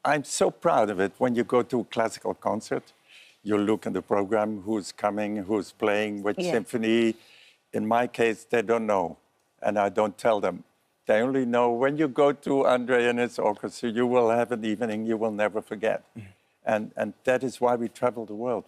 I'm so proud of it. When you go to a classical concert, you look in the program, who's coming, who's playing, which symphony. In my case, they don't know, and I don't tell them. They only know when you go to Andre and his orchestra, you will have an evening you will never forget. And that is why we travel the world.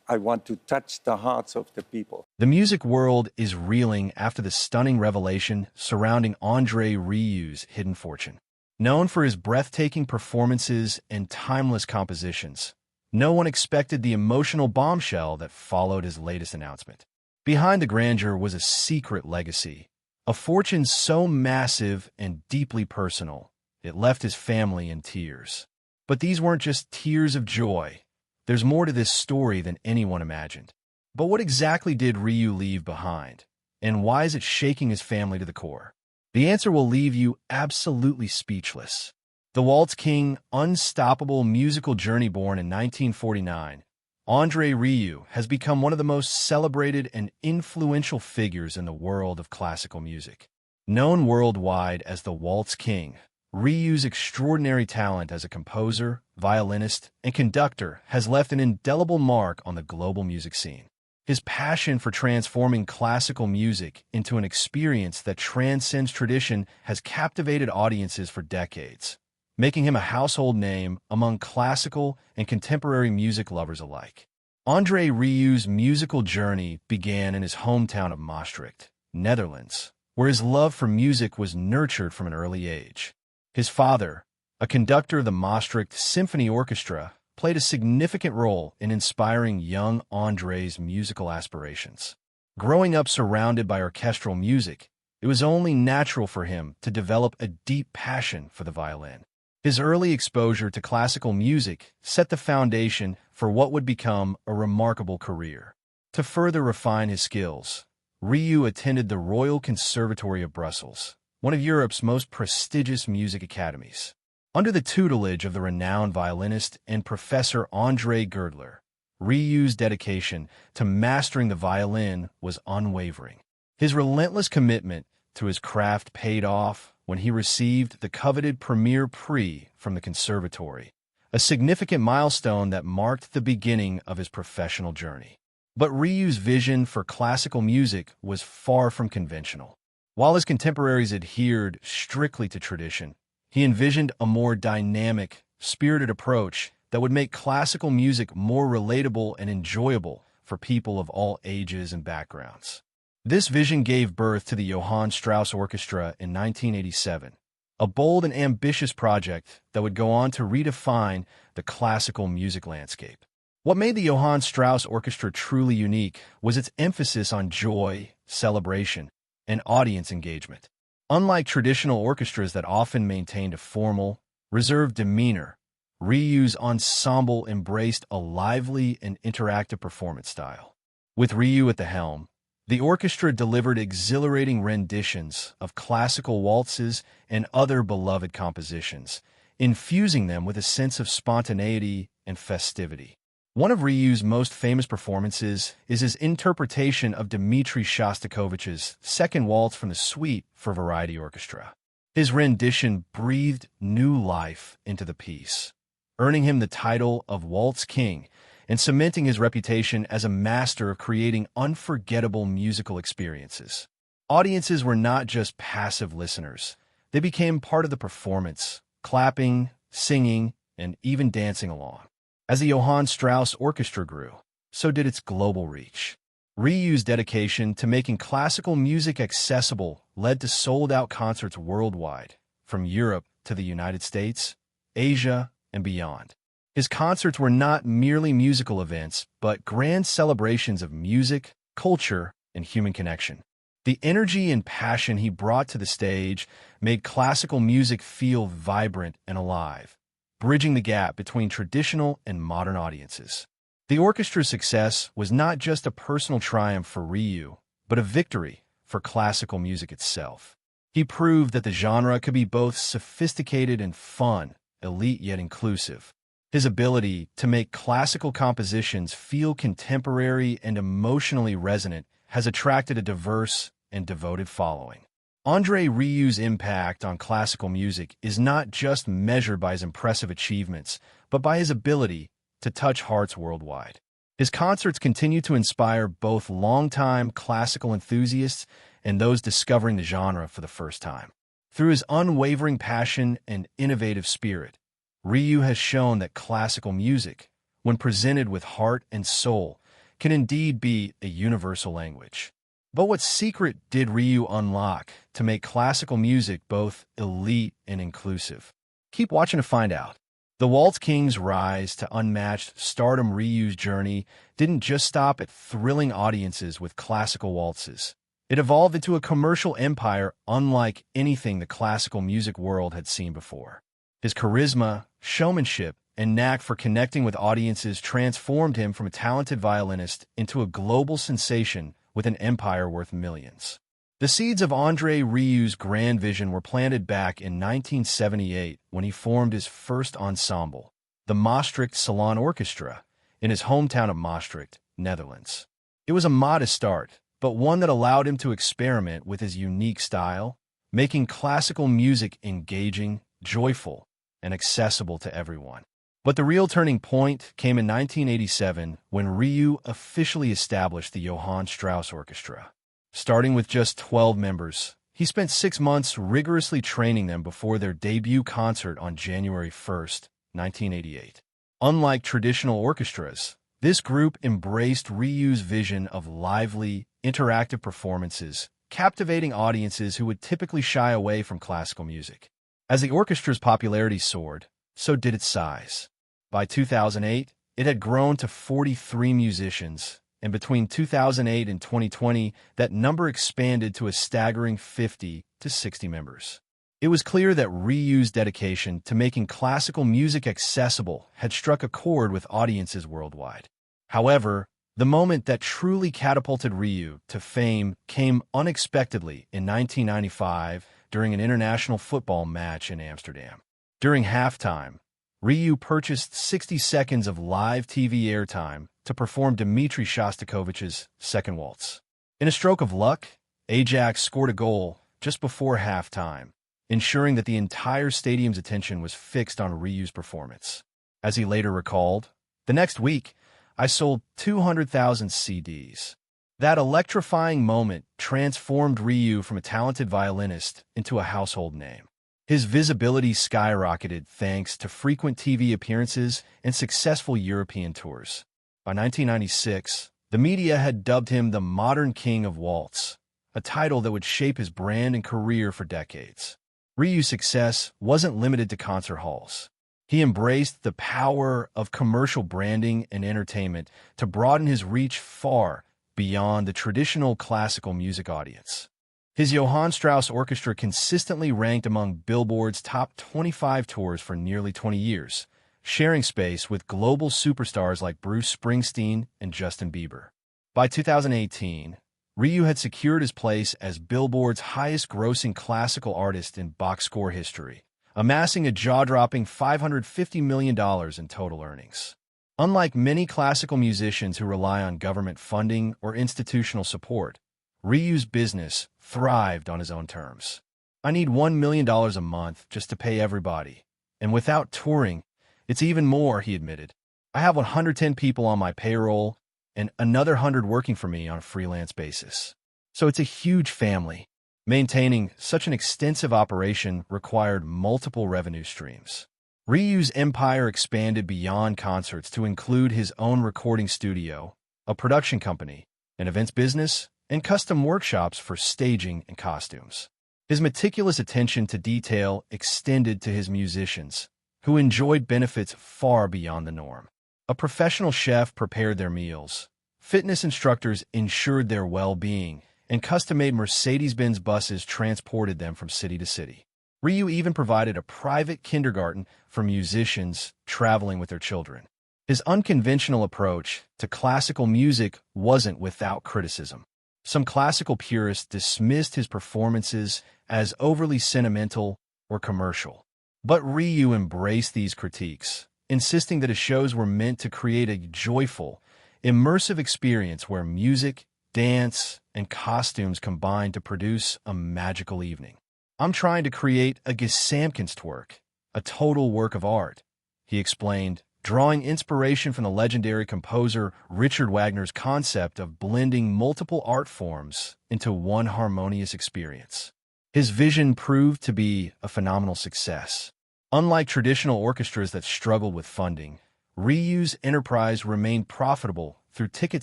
I want to touch the hearts of the people. The music world is reeling after the stunning revelation surrounding Andre Rieu's hidden fortune. Known for his breathtaking performances and timeless compositions, no one expected the emotional bombshell that followed his latest announcement. Behind the grandeur was a secret legacy, a fortune so massive and deeply personal, it left his family in tears. But these weren't just tears of joy. There's more to this story than anyone imagined. But what exactly did Rieu leave behind? And why is it shaking his family to the core? The answer will leave you absolutely speechless. The Waltz King, unstoppable musical journey born in 1949, Andre Rieu has become one of the most celebrated and influential figures in the world of classical music. Known worldwide as the Waltz King, Rieu's extraordinary talent as a composer, violinist, and conductor has left an indelible mark on the global music scene. His passion for transforming classical music into an experience that transcends tradition has captivated audiences for decades, making him a household name among classical and contemporary music lovers alike. Andre Rieu's musical journey began in his hometown of Maastricht, Netherlands, where his love for music was nurtured from an early age. His father, a conductor of the Maastricht Symphony Orchestra, played a significant role in inspiring young Andre's musical aspirations. Growing up surrounded by orchestral music, it was only natural for him to develop a deep passion for the violin. His early exposure to classical music set the foundation for what would become a remarkable career. To further refine his skills, Rieu attended the Royal Conservatory of Brussels, one of Europe's most prestigious music academies. Under the tutelage of the renowned violinist and professor Andre Girdler, Rieu's dedication to mastering the violin was unwavering. His relentless commitment to his craft paid off when he received the coveted Premier Prix from the conservatory, a significant milestone that marked the beginning of his professional journey. But Rieu's vision for classical music was far from conventional. While his contemporaries adhered strictly to tradition, he envisioned a more dynamic, spirited approach that would make classical music more relatable and enjoyable for people of all ages and backgrounds. This vision gave birth to the Johann Strauss Orchestra in 1987, a bold and ambitious project that would go on to redefine the classical music landscape. What made the Johann Strauss Orchestra truly unique was its emphasis on joy, celebration, and audience engagement. Unlike traditional orchestras that often maintained a formal, reserved demeanor, Rieu's ensemble embraced a lively and interactive performance style. With Rieu at the helm, the orchestra delivered exhilarating renditions of classical waltzes and other beloved compositions, infusing them with a sense of spontaneity and festivity. One of Rieu's most famous performances is his interpretation of Dmitri Shostakovich's Second Waltz from the Suite for Variety Orchestra. His rendition breathed new life into the piece, earning him the title of Waltz King and cementing his reputation as a master of creating unforgettable musical experiences. Audiences were not just passive listeners. They became part of the performance, clapping, singing, and even dancing along. As the Johann Strauss Orchestra grew, so did its global reach. Rieu's dedication to making classical music accessible led to sold-out concerts worldwide, from Europe to the United States, Asia, and beyond. His concerts were not merely musical events, but grand celebrations of music, culture, and human connection. The energy and passion he brought to the stage made classical music feel vibrant and alive, bridging the gap between traditional and modern audiences. The orchestra's success was not just a personal triumph for Rieu, but a victory for classical music itself. He proved that the genre could be both sophisticated and fun, elite yet inclusive. His ability to make classical compositions feel contemporary and emotionally resonant has attracted a diverse and devoted following. Andre Rieu's impact on classical music is not just measured by his impressive achievements, but by his ability to touch hearts worldwide. His concerts continue to inspire both longtime classical enthusiasts and those discovering the genre for the first time. Through his unwavering passion and innovative spirit, Rieu has shown that classical music, when presented with heart and soul, can indeed be a universal language. But what secret did Rieu unlock to make classical music both elite and inclusive? Keep watching to find out. The Waltz King's rise to unmatched stardom. Rieu's journey didn't just stop at thrilling audiences with classical waltzes. It evolved into a commercial empire unlike anything the classical music world had seen before. His charisma, showmanship, and knack for connecting with audiences transformed him from a talented violinist into a global sensation with an empire worth millions. The seeds of Andre Rieu's grand vision were planted back in 1978 when he formed his first ensemble, the Maastricht Salon Orchestra, in his hometown of Maastricht, Netherlands. It was a modest start, but one that allowed him to experiment with his unique style, making classical music engaging, joyful, and accessible to everyone. But the real turning point came in 1987 when Rieu officially established the Johann Strauss Orchestra. Starting with just 12 members, he spent 6 months rigorously training them before their debut concert on January 1st, 1988. Unlike traditional orchestras, this group embraced Rieu's vision of lively, interactive performances, captivating audiences who would typically shy away from classical music. As the orchestra's popularity soared, so did its size. By 2008, it had grown to 43 musicians, and between 2008 and 2020, that number expanded to a staggering 50 to 60 members. It was clear that Rieu's dedication to making classical music accessible had struck a chord with audiences worldwide. However, the moment that truly catapulted Rieu to fame came unexpectedly in 1995 during an international football match in Amsterdam. During halftime, Rieu purchased 60 seconds of live TV airtime to perform Dmitri Shostakovich's Second Waltz. In a stroke of luck, Ajax scored a goal just before halftime, ensuring that the entire stadium's attention was fixed on Rieu's performance. As he later recalled, "The next week, I sold 200,000 CDs. That electrifying moment transformed Rieu from a talented violinist into a household name. His visibility skyrocketed thanks to frequent TV appearances and successful European tours. By 1996, the media had dubbed him the modern king of waltz, a title that would shape his brand and career for decades. Rieu's success wasn't limited to concert halls. He embraced the power of commercial branding and entertainment to broaden his reach far beyond the traditional classical music audience. His Johann Strauss Orchestra consistently ranked among Billboard's top 25 tours for nearly 20 years, sharing space with global superstars like Bruce Springsteen and Justin Bieber. By 2018, Rieu had secured his place as Billboard's highest-grossing classical artist in box score history, amassing a jaw-dropping $550 million in total earnings. Unlike many classical musicians who rely on government funding or institutional support, Rieu's business thrived on his own terms. "I need $1 million a month just to pay everybody. And without touring, it's even more," he admitted. "I have 110 people on my payroll and another 100 working for me on a freelance basis. So it's a huge family." Maintaining such an extensive operation required multiple revenue streams. Rieu's empire expanded beyond concerts to include his own recording studio, a production company, an events business, and custom workshops for staging and costumes. His meticulous attention to detail extended to his musicians, who enjoyed benefits far beyond the norm. A professional chef prepared their meals, fitness instructors ensured their well-being, and custom-made Mercedes-Benz buses transported them from city to city. Rieu even provided a private kindergarten for musicians traveling with their children. His unconventional approach to classical music wasn't without criticism. Some classical purists dismissed his performances as overly sentimental or commercial. But Rieu embraced these critiques, insisting that his shows were meant to create a joyful, immersive experience where music, dance, and costumes combined to produce a magical evening. "I'm trying to create a Gesamtkunstwerk, a total work of art," he explained, drawing inspiration from the legendary composer Richard Wagner's concept of blending multiple art forms into one harmonious experience. His vision proved to be a phenomenal success. Unlike traditional orchestras that struggled with funding, Rieu's enterprise remained profitable through ticket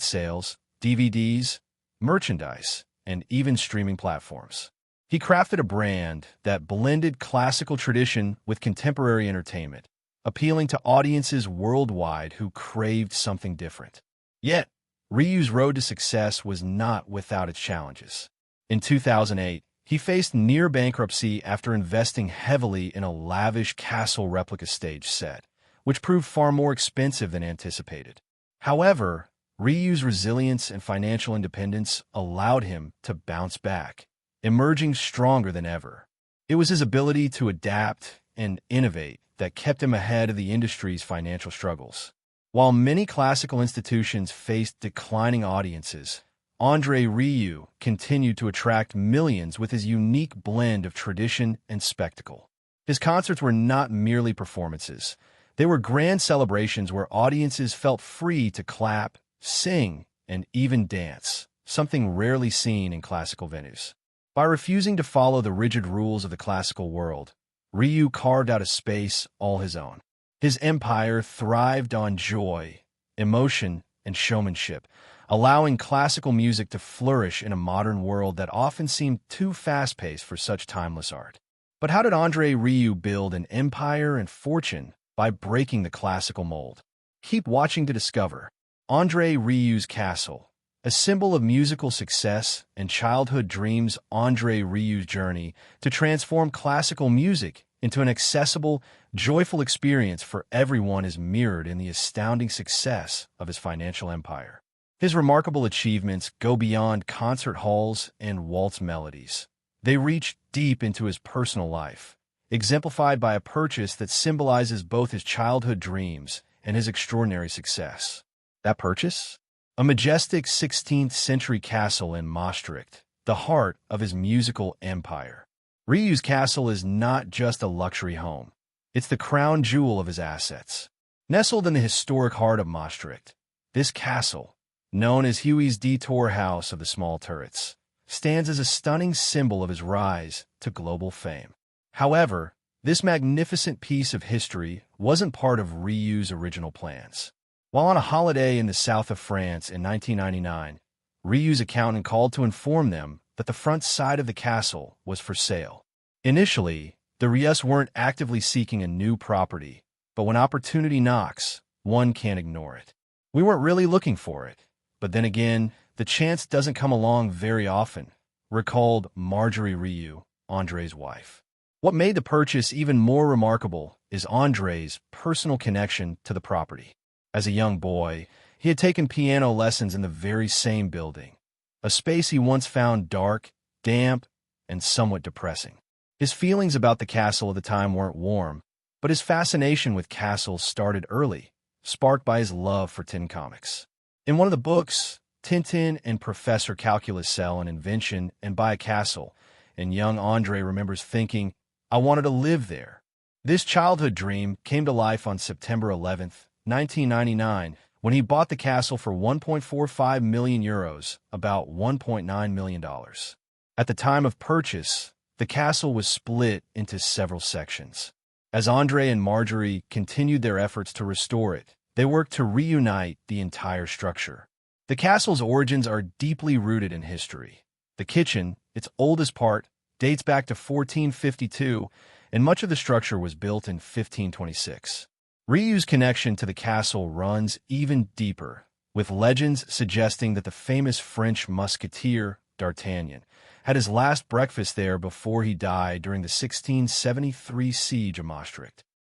sales, DVDs, merchandise, and even streaming platforms. He crafted a brand that blended classical tradition with contemporary entertainment, appealing to audiences worldwide who craved something different. Yet, Rieu's road to success was not without its challenges. In 2008, he faced near bankruptcy after investing heavily in a lavish castle replica stage set, which proved far more expensive than anticipated. However, Rieu's resilience and financial independence allowed him to bounce back, emerging stronger than ever. It was his ability to adapt and innovate that kept him ahead of the industry's financial struggles. While many classical institutions faced declining audiences, Andre Rieu continued to attract millions with his unique blend of tradition and spectacle. His concerts were not merely performances. They were grand celebrations where audiences felt free to clap, sing, and even dance, something rarely seen in classical venues. By refusing to follow the rigid rules of the classical world, Rieu carved out a space all his own. His empire thrived on joy, emotion, and showmanship, allowing classical music to flourish in a modern world that often seemed too fast-paced for such timeless art. But how did Andre Rieu build an empire and fortune by breaking the classical mold? Keep watching to discover. Andre Rieu's Castle, a symbol of musical success and childhood dreams. Andre Rieu's journey to transform classical music into an accessible, joyful experience for everyone is mirrored in the astounding success of his financial empire. His remarkable achievements go beyond concert halls and waltz melodies. They reach deep into his personal life, exemplified by a purchase that symbolizes both his childhood dreams and his extraordinary success. That purchase? A majestic 16th-century castle in Maastricht, the heart of his musical empire. Rieu's castle is not just a luxury home. It's the crown jewel of his assets. Nestled in the historic heart of Maastricht, this castle, known as Huey's Detour House of the Small Turrets, stands as a stunning symbol of his rise to global fame. However, this magnificent piece of history wasn't part of Rieu's original plans. While on a holiday in the south of France in 1999, Rieu's accountant called to inform them that the front side of the castle was for sale. Initially, the Rieus weren't actively seeking a new property, but when opportunity knocks, one can't ignore it. "We weren't really looking for it, but then again, the chance doesn't come along very often," recalled Marjorie Rieu, Andre's wife. What made the purchase even more remarkable is Andre's personal connection to the property. As a young boy, he had taken piano lessons in the very same building, a space he once found dark, damp, and somewhat depressing. His feelings about the castle at the time weren't warm, but his fascination with castles started early, sparked by his love for tin comics. In one of the books, Tintin and Professor Calculus sell an invention and buy a castle, and young Andre remembers thinking, "I wanted to live there." This childhood dream came to life on September 11th, 1999, when he bought the castle for 1.45 million euros, about $1.9 million. At the time of purchase, the castle was split into several sections. As Andre and Marjorie continued their efforts to restore it, they worked to reunite the entire structure. The castle's origins are deeply rooted in history. The kitchen, its oldest part, dates back to 1452, and much of the structure was built in 1526. Rieu's connection to the castle runs even deeper, with legends suggesting that the famous French musketeer, D'Artagnan, had his last breakfast there before he died during the 1673 siege of Maastricht.